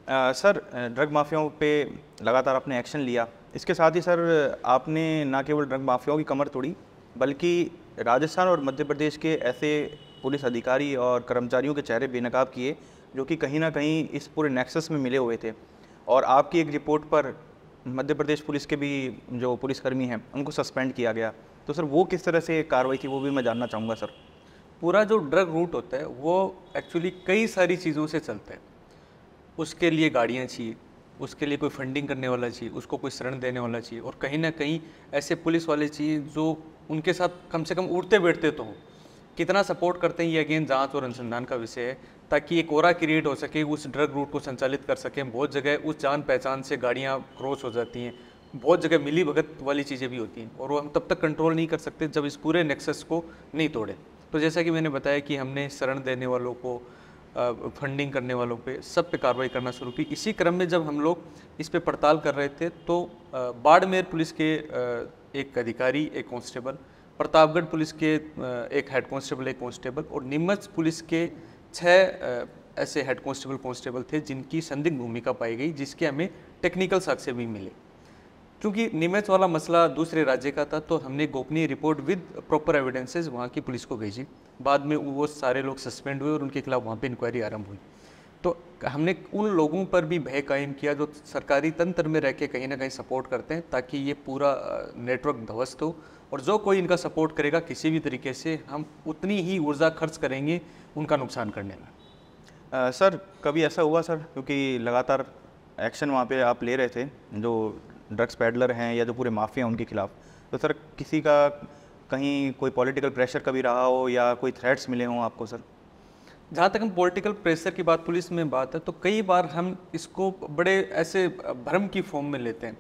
Sir, drug माफियाओं पे लगातार आपने एक्शन लिया। इसके साथ ही सर, आपने ना केवल ड्रग माफियाओं की कमर तोड़ी, बल्कि राजस्थान और मध्य प्रदेश के ऐसे पुलिस अधिकारी और कर्मचारियों के चेहरे बेनकाब किए जो कि कहीं ना कहीं इस पूरे नेक्सस में मिले हुए थे। और आपकी एक रिपोर्ट पर मध्य प्रदेश पुलिस के भी जो पुलिसकर्मी हैं उनको सस्पेंड किया गया। तो सर, वो किस तरह से कार्रवाई थी, वो भी मैं जानना चाहूँगा सर। पूरा जो ड्रग रूट होता है वो एक्चुअली कई सारी चीज़ों से चलता है। उसके लिए गाड़ियाँ चाहिए, उसके लिए कोई फंडिंग करने वाला चाहिए, उसको कोई शरण देने वाला चाहिए, और कहीं ना कहीं ऐसे पुलिस वाले चाहिए जो उनके साथ कम से कम उठते बैठते तो हों। कितना सपोर्ट करते हैं ये अगेन जांच और अनुसंधान का विषय है, ताकि एक ओरा क्रिएट हो सके, उस ड्रग रूट को संचालित कर सकें। बहुत जगह उस जान पहचान से गाड़ियाँ क्रॉस हो जाती हैं, बहुत जगह मिली भगत वाली चीज़ें भी होती हैं, और वो हम तब तक कंट्रोल नहीं कर सकते जब इस पूरे नेक्सस को नहीं तोड़ें। तो जैसा कि मैंने बताया कि हमने शरण देने वालों को, फंडिंग करने वालों पे, सब पे कार्रवाई करना शुरू की। इसी क्रम में जब हम लोग इस पे पड़ताल कर रहे थे तो बाड़मेर पुलिस के एक अधिकारी, एक कांस्टेबल, प्रतापगढ़ पुलिस के एक हेड कांस्टेबल, एक कांस्टेबल, और नीमच पुलिस के 6 ऐसे हेड कांस्टेबल थे जिनकी संदिग्ध भूमिका पाई गई, जिसके हमें टेक्निकल साक्ष्य भी मिले। क्योंकि नीमच वाला मसला दूसरे राज्य का था, तो हमने गोपनीय रिपोर्ट विद प्रॉपर एविडेंसेस वहाँ की पुलिस को भेजी। बाद में वो सारे लोग सस्पेंड हुए और उनके खिलाफ वहाँ पे इंक्वायरी आरंभ हुई। तो हमने उन लोगों पर भी भय कायम किया जो सरकारी तंत्र में रह के कहीं ना कहीं सपोर्ट करते हैं, ताकि ये पूरा नेटवर्क ध्वस्त हो, और जो कोई इनका सपोर्ट करेगा किसी भी तरीके से, हम उतनी ही ऊर्जा खर्च करेंगे उनका नुकसान करने में। सर, कभी ऐसा हुआ सर, क्योंकि लगातार एक्शन वहाँ पे आप ले रहे थे जो ड्रग्स पैडलर हैं या जो पूरे माफिया हैं उनके खिलाफ, तो सर किसी का कहीं कोई पॉलिटिकल प्रेशर कभी रहा हो या कोई थ्रेट्स मिले हों आपको सर? जहाँ तक हम पॉलिटिकल प्रेशर की बात, पुलिस में बात है, तो कई बार हम इसको बड़े ऐसे भ्रम की फॉर्म में लेते हैं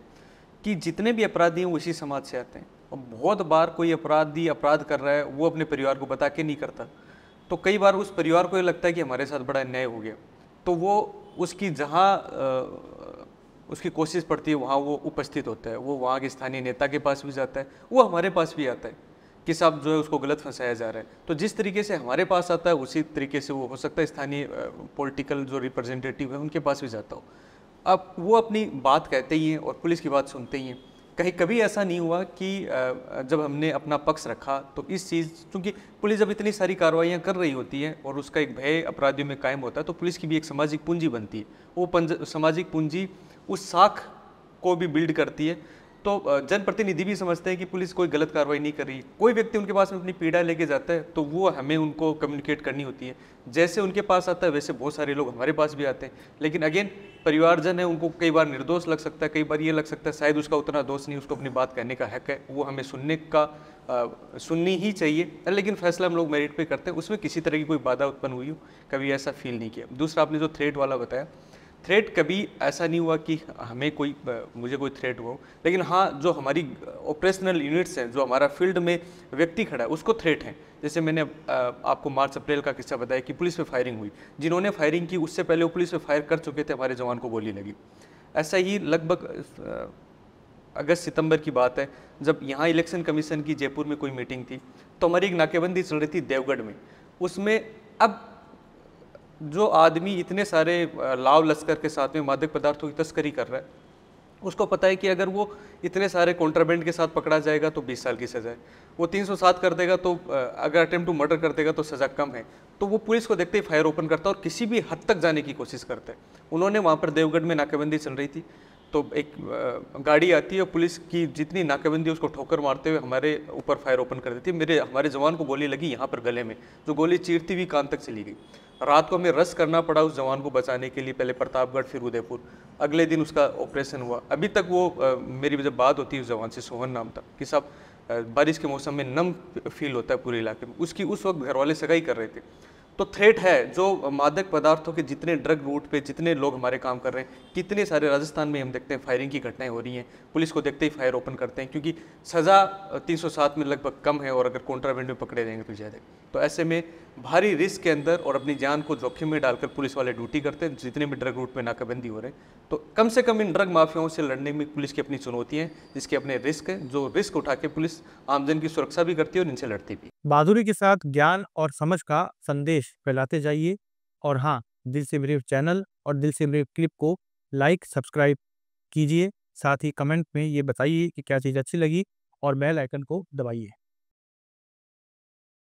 कि जितने भी अपराधी हैं वो इसी समाज से आते हैं, और बहुत बार कोई अपराधी अपराध कर रहा है वो अपने परिवार को बता के नहीं करता। तो कई बार उस परिवार को ये लगता है कि हमारे साथ बड़ा अन्याय हो गया, तो वो उसकी जहाँ उसकी कोशिश पड़ती है वहाँ वो उपस्थित होता है। वो वहाँ के स्थानीय नेता के पास भी जाता है, वो हमारे पास भी आता है कि साहब जो है उसको गलत फंसाया जा रहा है। तो जिस तरीके से हमारे पास आता है उसी तरीके से वो हो सकता है स्थानीय पॉलिटिकल जो रिप्रेजेंटेटिव है उनके पास भी जाता हो। अब वो अपनी बात कहते ही हैं और पुलिस की बात सुनते ही हैं। कहीं कभी ऐसा नहीं हुआ कि जब हमने अपना पक्ष रखा तो इस चीज़, क्योंकि पुलिस जब इतनी सारी कार्रवाइयाँ कर रही होती है और उसका एक भय अपराधियों में कायम होता है, तो पुलिस की भी एक सामाजिक पूंजी बनती है। वो सामाजिक पूंजी उस साख को भी बिल्ड करती है। तो जनप्रतिनिधि भी समझते हैं कि पुलिस कोई गलत कार्रवाई नहीं कर रही। कोई व्यक्ति उनके पास में अपनी पीड़ा लेके जाता है तो वो हमें उनको कम्युनिकेट करनी होती है। जैसे उनके पास आता है वैसे बहुत सारे लोग हमारे पास भी आते हैं, लेकिन अगेन परिवारजन है, उनको कई बार निर्दोष लग सकता है, कई बार ये लग सकता है शायद उसका उतना दोष नहीं, उसको अपनी बात कहने का हक है, वो हमें सुननी ही चाहिए, लेकिन फैसला हम लोग मेरिट पे करते हैं। उसमें किसी तरह की कोई बाधा उत्पन्न हुई हो कभी ऐसा फील नहीं किया। दूसरा, आपने जो थ्रेट वाला बताया, थ्रेट कभी ऐसा नहीं हुआ कि हमें मुझे कोई थ्रेट हुआ हो, लेकिन हाँ जो हमारी ऑपरेशनल यूनिट्स हैं, जो हमारा फील्ड में व्यक्ति खड़ा है उसको थ्रेट है। जैसे मैंने आपको मार्च अप्रैल का किस्सा बताया कि पुलिस पे फायरिंग हुई, जिन्होंने फायरिंग की उससे पहले वो पुलिस पे फायर कर चुके थे, हमारे जवान को गोली लगी। ऐसा ही लगभग अगस्त सितंबर की बात है, जब यहाँ इलेक्शन कमीशन की जयपुर में कोई मीटिंग थी, तो हमारी एक नाकेबंदी चल रही थी देवगढ़ में। उसमें अब जो आदमी इतने सारे लाव लश्कर के साथ में मादक पदार्थों की तस्करी कर रहा है, उसको पता है कि अगर वो इतने सारे कॉन्ट्राबैंड के साथ पकड़ा जाएगा तो 20 साल की सज़ा है, वो 307 कर देगा तो अगर अटेम्प्ट टू मर्डर कर देगा तो सज़ा कम है। तो वो पुलिस को देखते ही फायर ओपन करता है और किसी भी हद तक जाने की कोशिश करता है। उन्होंने वहाँ पर देवगढ़ में नाकेबंदी चल रही थी, तो एक गाड़ी आती है, पुलिस की जितनी नाकेबंदी उसको ठोकर मारते हुए हमारे ऊपर फायर ओपन कर देती है। हमारे जवान को गोली लगी यहाँ पर गले में, जो गोली चीरती हुई कान तक चली गई। रात को हमें रस करना पड़ा उस जवान को बचाने के लिए, पहले प्रतापगढ़ फिर उदयपुर। अगले दिन उसका ऑपरेशन हुआ। अभी तक वो मेरी जब बात होती है उस जवान से, सोहन नाम था, कि साहब बारिश के मौसम में नम फील होता है पूरे इलाके में, उसकी उस वक्त घर वाले सगाई कर रहे थे। तो थ्रेट है, जो मादक पदार्थों के जितने ड्रग रूट पे जितने लोग हमारे काम कर रहे हैं, कितने सारे राजस्थान में हम देखते हैं फायरिंग की घटनाएं हो रही हैं, पुलिस को देखते ही फायर ओपन करते हैं, क्योंकि सज़ा 307 में लगभग कम है और अगर कॉन्ट्राबैंड में पकड़े जाएंगे तो ज़्यादा। तो ऐसे में भारी रिस्क के अंदर और अपनी जान को जोखिम में डालकर पुलिस वाले ड्यूटी करते हैं, जितने भी ड्रग रूट में नाकाबंदी हो रहे हैं। तो कम से कम इन ड्रग माफियाओं से लड़ने में पुलिस की अपनी चुनौती है, जिसके अपने रिस्क है, जो रिस्क उठा के पुलिस आमजन की सुरक्षा भी करती है और इनसे लड़ती भी। बहादुरी के साथ ज्ञान और समझ का संदेश फैलाते जाइए। और हाँ, दिल से ब्रीफ चैनल और दिल से ब्रीफ क्लिप को लाइक सब्सक्राइब कीजिए। साथ ही कमेंट में ये बताइए कि क्या चीज़ अच्छी लगी और बेल आइकन को दबाइए।